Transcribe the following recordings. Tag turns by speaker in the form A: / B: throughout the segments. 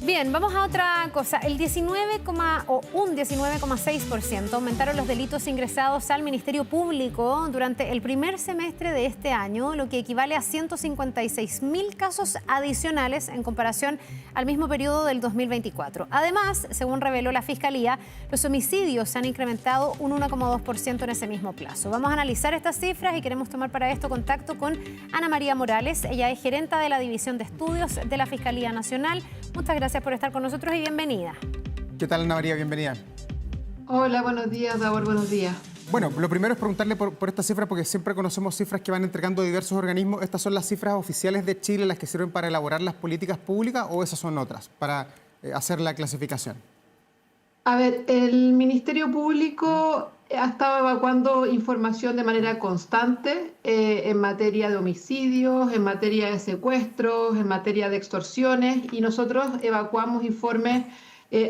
A: Bien, vamos a otra cosa. Un 19,6% aumentaron los delitos ingresados al Ministerio Público durante el primer semestre de este año, lo que equivale a 156.000 casos adicionales en comparación al mismo periodo del 2024. Además, según reveló la Fiscalía, los homicidios se han incrementado un 1,2% en ese mismo plazo. Vamos a analizar estas cifras y queremos tomar para esto contacto con Ana María Morales. Ella es gerenta de la División de Estudios de la Fiscalía Nacional. Muchas gracias por estar con nosotros y bienvenida.
B: ¿Qué tal, Ana María? Bienvenida.
C: Hola, buenos días, Davor, buenos días.
B: Bueno, lo primero es preguntarle por esta cifra, porque siempre conocemos cifras que van entregando diversos organismos. ¿Estas son las cifras oficiales de Chile, las que sirven para elaborar las políticas públicas, o esas son otras, para hacer la clasificación?
C: A ver, el Ministerio Público ha estado evacuando información de manera constante en materia de homicidios, en materia de secuestros, en materia de extorsiones, y nosotros evacuamos informes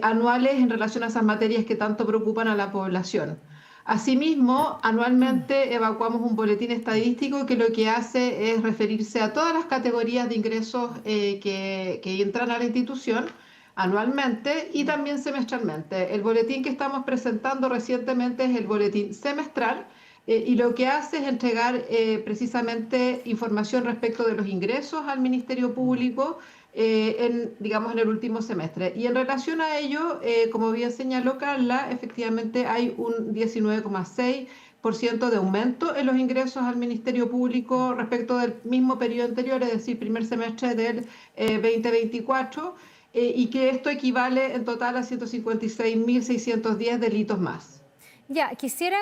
C: anuales en relación a esas materias que tanto preocupan a la población. Asimismo, anualmente evacuamos un boletín estadístico que lo que hace es referirse a todas las categorías de ingresos que entran a la institución anualmente y también semestralmente. El boletín que estamos presentando recientemente es el boletín semestral y lo que hace es entregar precisamente información respecto de los ingresos al Ministerio Público digamos, en el último semestre. Y en relación a ello, como bien señaló Carla, efectivamente hay un 19,6% de aumento en los ingresos al Ministerio Público respecto del mismo periodo anterior, es decir, primer semestre del 2024, y que esto equivale en total a 156.610 delitos más.
A: Ya, quisiera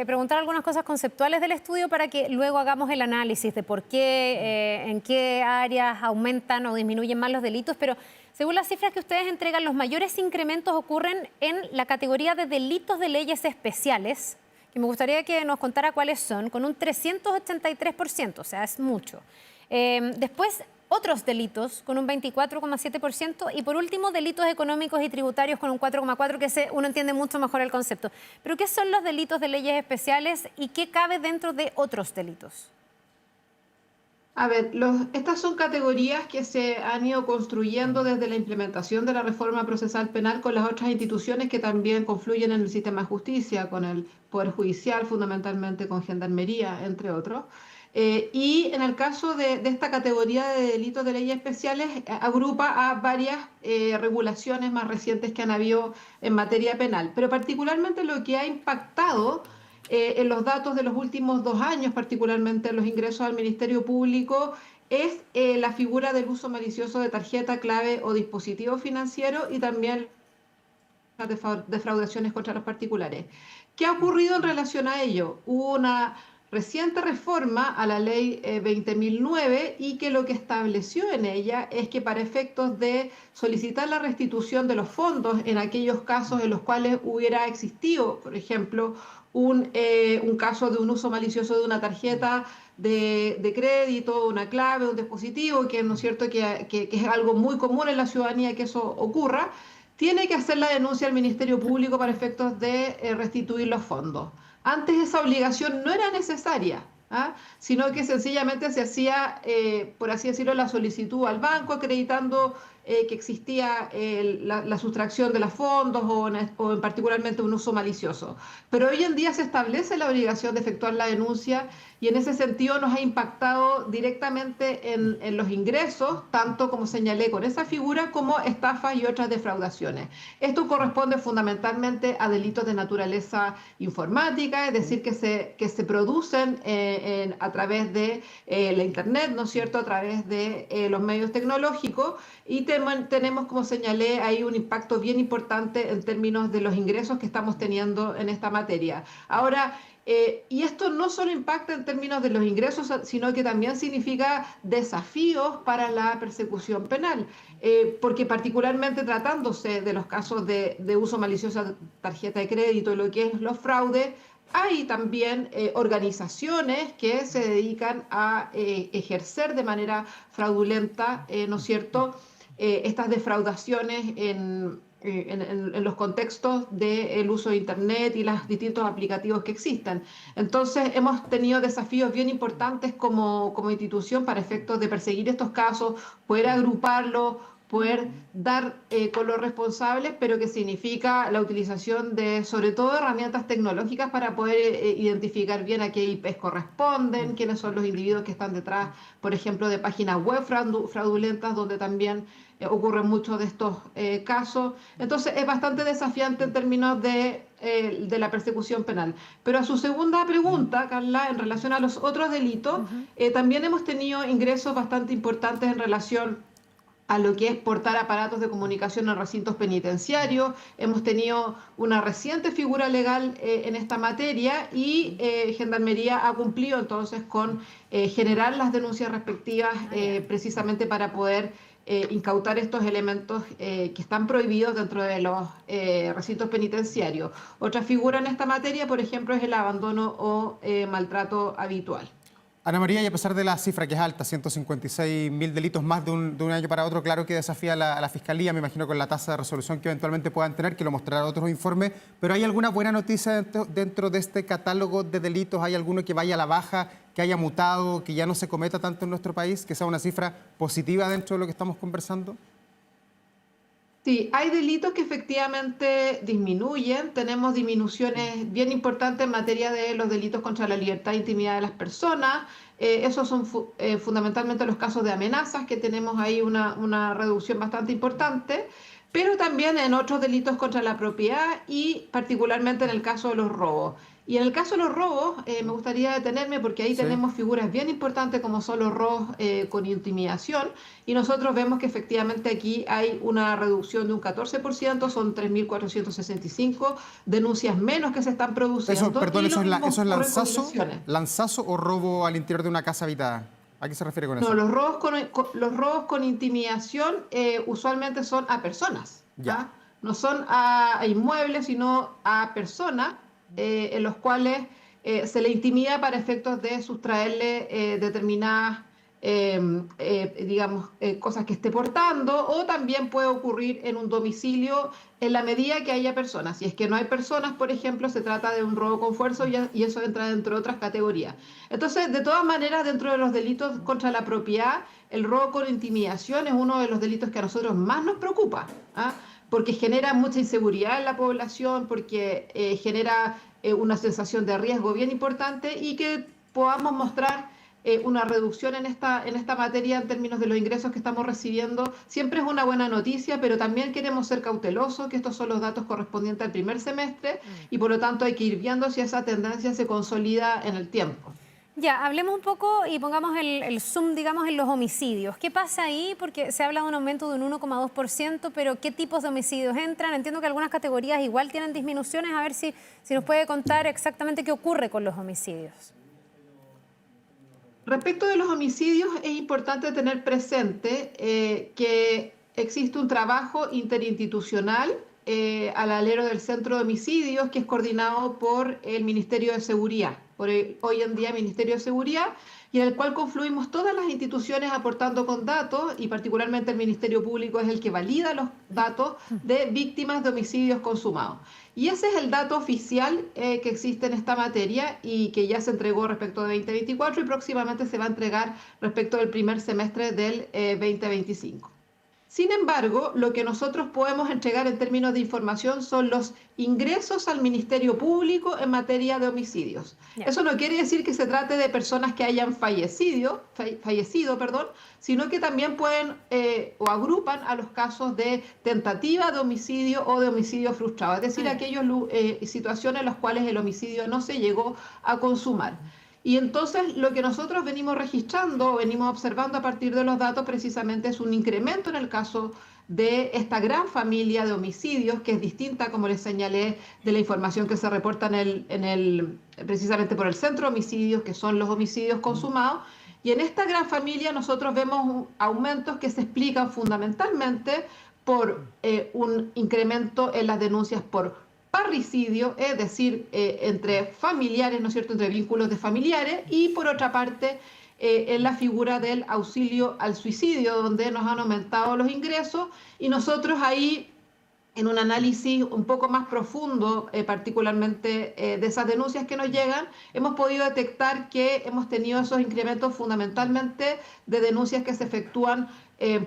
A: preguntar algunas cosas conceptuales del estudio para que luego hagamos el análisis de por qué, en qué áreas aumentan o disminuyen más los delitos, pero según las cifras que ustedes entregan, los mayores incrementos ocurren en la categoría de delitos de leyes especiales, que me gustaría que nos contara cuáles son, con un 383%, o sea, es mucho. Después, otros delitos con un 24,7% y por último delitos económicos y tributarios con un 4,4%, que uno entiende mucho mejor el concepto. Pero ¿qué son los delitos de leyes especiales y qué cabe dentro de otros delitos?
C: A ver, estas son categorías que se han ido construyendo desde la implementación de la reforma procesal penal con las otras instituciones que también confluyen en el sistema de justicia, con el Poder Judicial, fundamentalmente con Gendarmería, entre otros. Y en el caso de esta categoría de delitos de leyes especiales, agrupa a varias regulaciones más recientes que han habido en materia penal. Pero particularmente lo que ha impactado en los datos de los últimos 2 años, particularmente en los ingresos al Ministerio Público, es la figura del uso malicioso de tarjeta, clave o dispositivo financiero y también las defraudaciones contra los particulares. ¿Qué ha ocurrido en relación a ello? Hubo una reciente reforma a la ley 20.009 y que lo que estableció en ella es que para efectos de solicitar la restitución de los fondos en aquellos casos en los cuales hubiera existido, por ejemplo, un caso de un uso malicioso de una tarjeta de crédito, una clave, un dispositivo, que no es cierto que es algo muy común en la ciudadanía que eso ocurra, tiene que hacer la denuncia al Ministerio Público para efectos de restituir los fondos. Antes esa obligación no era necesaria, sino que sencillamente se hacía, por así decirlo, la solicitud al banco acreditando que existía la sustracción de los fondos o en particularmente un uso malicioso. Pero hoy en día se establece la obligación de efectuar la denuncia y en ese sentido nos ha impactado directamente en los ingresos, tanto como señalé con esa figura, como estafas y otras defraudaciones. Esto corresponde fundamentalmente a delitos de naturaleza informática, es decir, que se producen a través de la Internet, ¿no es cierto?, a través de los medios tecnológicos, y tenemos, como señalé, ahí un impacto bien importante en términos de los ingresos que estamos teniendo en esta materia. Ahora, y esto no solo impacta en términos de los ingresos, sino que también significa desafíos para la persecución penal, porque particularmente tratándose de los casos de uso malicioso de tarjeta de crédito y lo que es los fraudes, hay también organizaciones que se dedican a ejercer de manera fraudulenta, ¿no es cierto?, estas defraudaciones en los contextos del uso de Internet y los distintos aplicativos que existen. Entonces, hemos tenido desafíos bien importantes como institución para efectos de perseguir estos casos, poder agruparlos, poder dar con los responsables, pero que significa la utilización de, sobre todo, herramientas tecnológicas para poder identificar bien a qué IPs corresponden, quiénes son los individuos que están detrás, por ejemplo, de páginas web fraudulentas, donde también ocurren muchos de estos casos. Entonces, es bastante desafiante en términos de la persecución penal. Pero a su segunda pregunta, Carla, en relación a los otros delitos, también hemos tenido ingresos bastante importantes en relación a lo que es portar aparatos de comunicación en recintos penitenciarios. Hemos tenido una reciente figura legal en esta materia y Gendarmería ha cumplido entonces con generar las denuncias respectivas precisamente para poder incautar estos elementos que están prohibidos dentro de los recintos penitenciarios. Otra figura en esta materia, por ejemplo, es el abandono o maltrato habitual.
B: Ana María, y a pesar de la cifra que es alta, 156.000 delitos más de un año para otro, claro que desafía a la Fiscalía, me imagino con la tasa de resolución que eventualmente puedan tener, que lo mostrarán otros informes, pero ¿hay alguna buena noticia dentro de este catálogo de delitos? ¿Hay alguno que vaya a la baja, que haya mutado, que ya no se cometa tanto en nuestro país, que sea una cifra positiva dentro de lo que estamos conversando?
C: Sí, hay delitos que efectivamente disminuyen. Tenemos disminuciones bien importantes en materia de los delitos contra la libertad e intimidad de las personas. Esos son fundamentalmente los casos de amenazas, que tenemos ahí una reducción bastante importante, pero también en otros delitos contra la propiedad y particularmente en el caso de los robos. Y en el caso de los robos, me gustaría detenerme porque ahí tenemos figuras bien importantes como son los robos con intimidación, y nosotros vemos que efectivamente aquí hay una reducción de un 14%, son 3.465 denuncias menos que se están produciendo.
B: Eso, perdón,
C: y
B: ¿eso es
C: recomendaciones.
B: lanzazo o robo al interior de una casa habitada? ¿A qué se refiere con eso?
C: No, los robos con intimidación usualmente son a personas,
B: Ya.
C: no son a inmuebles, sino a personas en los cuales se le intimida para efectos de sustraerle determinadas cosas que esté portando, o también puede ocurrir en un domicilio en la medida que haya personas. Si es que no hay personas, por ejemplo, se trata de un robo con fuerza y eso entra dentro de otras categorías. Entonces, de todas maneras, dentro de los delitos contra la propiedad, el robo con intimidación es uno de los delitos que a nosotros más nos preocupa, porque genera mucha inseguridad en la población, porque genera una sensación de riesgo bien importante, y que podamos mostrar una reducción en esta materia en términos de los ingresos que estamos recibiendo, siempre es una buena noticia, pero también queremos ser cautelosos, que estos son los datos correspondientes al primer semestre y por lo tanto hay que ir viendo si esa tendencia se consolida en el tiempo.
A: Ya, hablemos un poco y pongamos el zoom, digamos, en los homicidios. ¿Qué pasa ahí? Porque se habla de un aumento de un 1,2%, pero ¿qué tipos de homicidios entran? Entiendo que algunas categorías igual tienen disminuciones. A ver si nos puede contar exactamente qué ocurre con los homicidios.
C: Respecto de los homicidios, es importante tener presente que existe un trabajo interinstitucional al alero del Centro de Homicidios, que es coordinado por el Ministerio de Seguridad, por el hoy en día Ministerio de Seguridad, y en el cual confluimos todas las instituciones aportando con datos, y particularmente el Ministerio Público es el que valida los datos de víctimas de homicidios consumados. Y ese es el dato oficial que existe en esta materia y que ya se entregó respecto de 2024 y próximamente se va a entregar respecto del primer semestre del 2025. Sin embargo, lo que nosotros podemos entregar en términos de información son los ingresos al Ministerio Público en materia de homicidios. Eso no quiere decir que se trate de personas que hayan fallecido, sino que también pueden o agrupan a los casos de tentativa de homicidio o de homicidio frustrado, es decir, aquellas situaciones en las cuales el homicidio no se llegó a consumar. Y entonces lo que nosotros venimos registrando, venimos observando a partir de los datos precisamente es un incremento en el caso de esta gran familia de homicidios, que es distinta, como les señalé, de la información que se reporta precisamente por el Centro de Homicidios, que son los homicidios consumados. Y en esta gran familia nosotros vemos aumentos que se explican fundamentalmente por un incremento en las denuncias por parricidio, es decir, entre familiares, ¿no es cierto?, entre vínculos de familiares, y por otra parte, en la figura del auxilio al suicidio, donde nos han aumentado los ingresos, y nosotros ahí, en un análisis un poco más profundo, particularmente de esas denuncias que nos llegan, hemos podido detectar que hemos tenido esos incrementos fundamentalmente de denuncias que se efectúan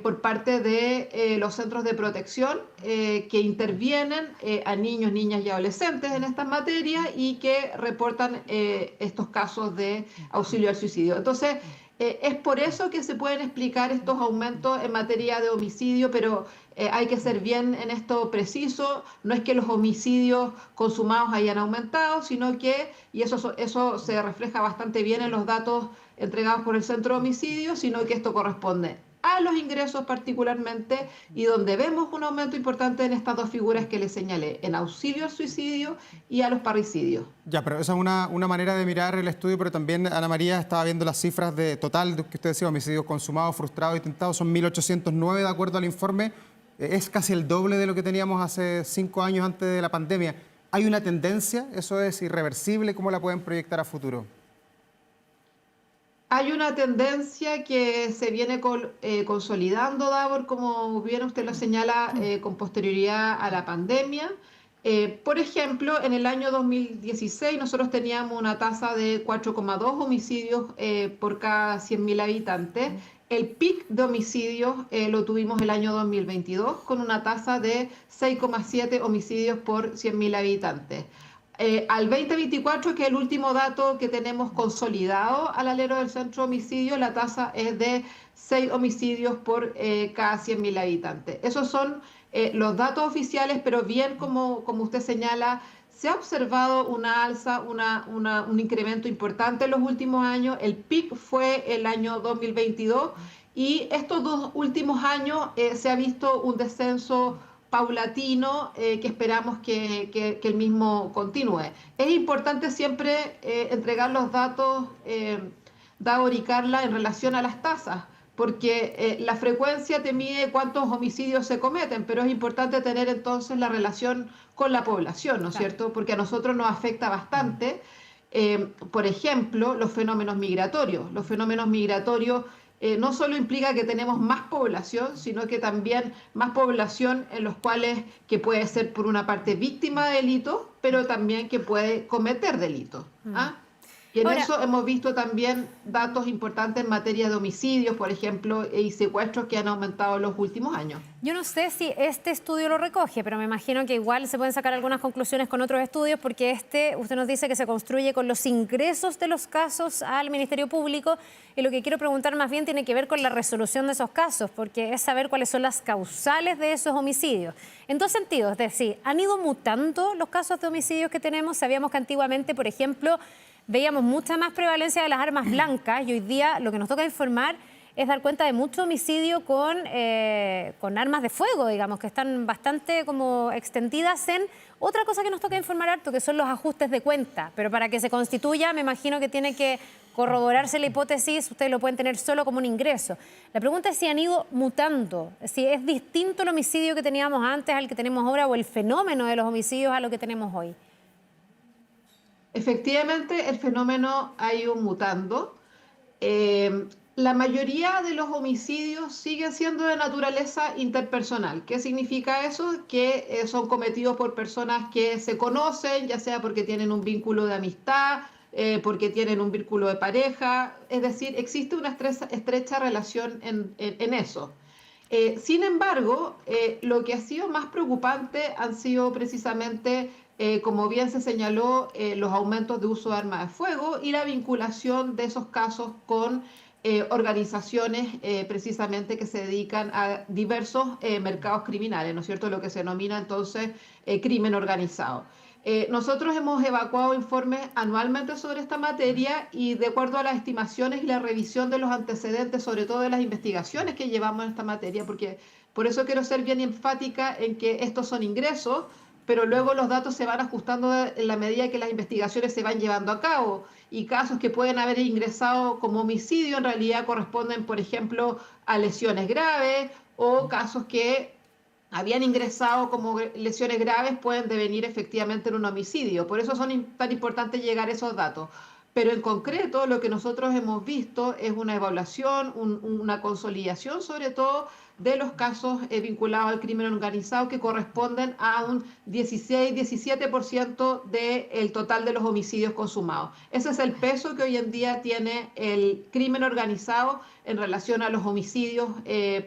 C: por parte de los centros de protección que intervienen a niños, niñas y adolescentes en estas materias y que reportan estos casos de auxilio al suicidio. Entonces, es por eso que se pueden explicar estos aumentos en materia de homicidio, pero hay que ser bien en esto preciso, no es que los homicidios consumados hayan aumentado, sino que, y eso se refleja bastante bien en los datos entregados por el Centro de Homicidios, sino que esto corresponde a los ingresos particularmente y donde vemos un aumento importante en estas dos figuras que les señalé, en auxilio al suicidio y a los parricidios.
B: Ya, pero esa es una manera de mirar el estudio, pero también Ana María estaba viendo las cifras de total que usted decía, homicidios consumados, frustrados y tentados, son 1.809 de acuerdo al informe, es casi el doble de lo que teníamos hace 5 años antes de la pandemia. ¿Hay una tendencia? ¿Eso es irreversible? ¿Cómo la pueden proyectar a futuro?
C: Hay una tendencia que se viene consolidando, Davor, como bien usted lo señala, con posterioridad a la pandemia. Por ejemplo, en el año 2016 nosotros teníamos una tasa de 4,2 homicidios por cada 100.000 habitantes. El pic de homicidios lo tuvimos el año 2022 con una tasa de 6,7 homicidios por 100.000 habitantes. Al 2024, que es el último dato que tenemos consolidado al alero del centro de homicidio, la tasa es de 6 homicidios por cada 100.000 habitantes. Esos son los datos oficiales, pero bien como usted señala, se ha observado una alza, un incremento importante en los últimos años. El pic fue el año 2022 y estos 2 últimos años se ha visto un descenso paulatino que esperamos que el mismo continúe. Es importante siempre entregar los datos, Davor y Carla, en relación a las tasas, porque la frecuencia te mide cuántos homicidios se cometen, pero es importante tener entonces la relación con la población, ¿no es cierto? Porque a nosotros nos afecta bastante, por ejemplo, los fenómenos migratorios. Los fenómenos migratorios no solo implica que tenemos más población, sino que también más población en los cuales que puede ser por una parte víctima de delitos, pero también que puede cometer delitos. ¿Ah? Y en eso hemos visto también datos importantes en materia de homicidios, por ejemplo, y secuestros que han aumentado en los últimos años.
A: Yo no sé si este estudio lo recoge, pero me imagino que igual se pueden sacar algunas conclusiones con otros estudios, porque usted nos dice que se construye con los ingresos de los casos al Ministerio Público, y lo que quiero preguntar más bien tiene que ver con la resolución de esos casos, porque es saber cuáles son las causales de esos homicidios. En dos sentidos, es decir, ¿han ido mutando los casos de homicidios que tenemos? Sabíamos que antiguamente, por ejemplo, veíamos mucha más prevalencia de las armas blancas y hoy día lo que nos toca informar es dar cuenta de mucho homicidio con armas de fuego, digamos, que están bastante como extendidas en otra cosa que nos toca informar harto, que son los ajustes de cuenta. Pero para que se constituya, me imagino que tiene que corroborarse la hipótesis, ustedes lo pueden tener solo como un ingreso. La pregunta es si han ido mutando, si es distinto el homicidio que teníamos antes al que tenemos ahora o el fenómeno de los homicidios a lo que tenemos hoy.
C: Efectivamente, el fenómeno ha ido mutando. La mayoría de los homicidios siguen siendo de naturaleza interpersonal. ¿Qué significa eso? Que son cometidos por personas que se conocen, ya sea porque tienen un vínculo de amistad, porque tienen un vínculo de pareja. Es decir, existe una estrecha relación en eso. Sin embargo, lo que ha sido más preocupante han sido precisamente, como bien se señaló, los aumentos de uso de armas de fuego y la vinculación de esos casos con organizaciones precisamente que se dedican a diversos mercados criminales, ¿no es cierto? Lo que se denomina entonces crimen organizado. Nosotros hemos evacuado informes anualmente sobre esta materia y de acuerdo a las estimaciones y la revisión de los antecedentes, sobre todo de las investigaciones que llevamos en esta materia, porque por eso quiero ser bien enfática en que estos son ingresos, pero luego los datos se van ajustando en la medida que las investigaciones se van llevando a cabo y casos que pueden haber ingresado como homicidio en realidad corresponden, por ejemplo, a lesiones graves o casos que habían ingresado como lesiones graves pueden devenir efectivamente en un homicidio. Por eso son tan importantes llegar a esos datos. Pero en concreto lo que nosotros hemos visto es una evaluación, una consolidación sobre todo de los casos vinculados al crimen organizado que corresponden a un 16-17% del total de los homicidios consumados. Ese es el peso que hoy en día tiene el crimen organizado en relación a los homicidios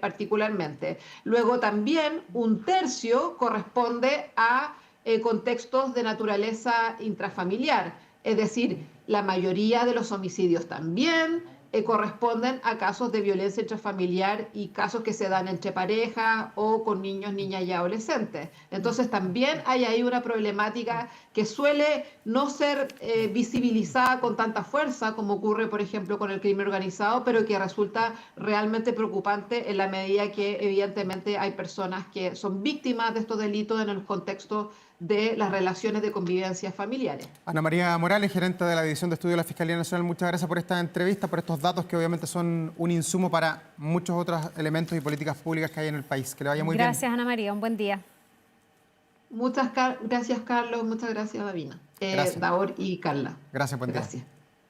C: particularmente. Luego también un tercio corresponde a contextos de naturaleza intrafamiliar, es decir, la mayoría de los homicidios también corresponden a casos de violencia intrafamiliar y casos que se dan entre parejas o con niños, niñas y adolescentes. Entonces también hay ahí una problemática que suele no ser visibilizada con tanta fuerza como ocurre, por ejemplo, con el crimen organizado, pero que resulta realmente preocupante en la medida que evidentemente hay personas que son víctimas de estos delitos en el contexto de las relaciones de convivencia familiares.
B: Ana María Morales, gerente de la División de Estudio de la Fiscalía Nacional, muchas gracias por esta entrevista, por estos datos que obviamente son un insumo para muchos otros elementos y políticas públicas que hay en el país. Que le vaya muy bien.
A: Gracias, Ana María. Un buen día.
C: Muchas gracias, Carlos. Muchas gracias, Davina.
B: Gracias.
C: Davor y Carla.
B: Gracias, buen día.
C: Gracias.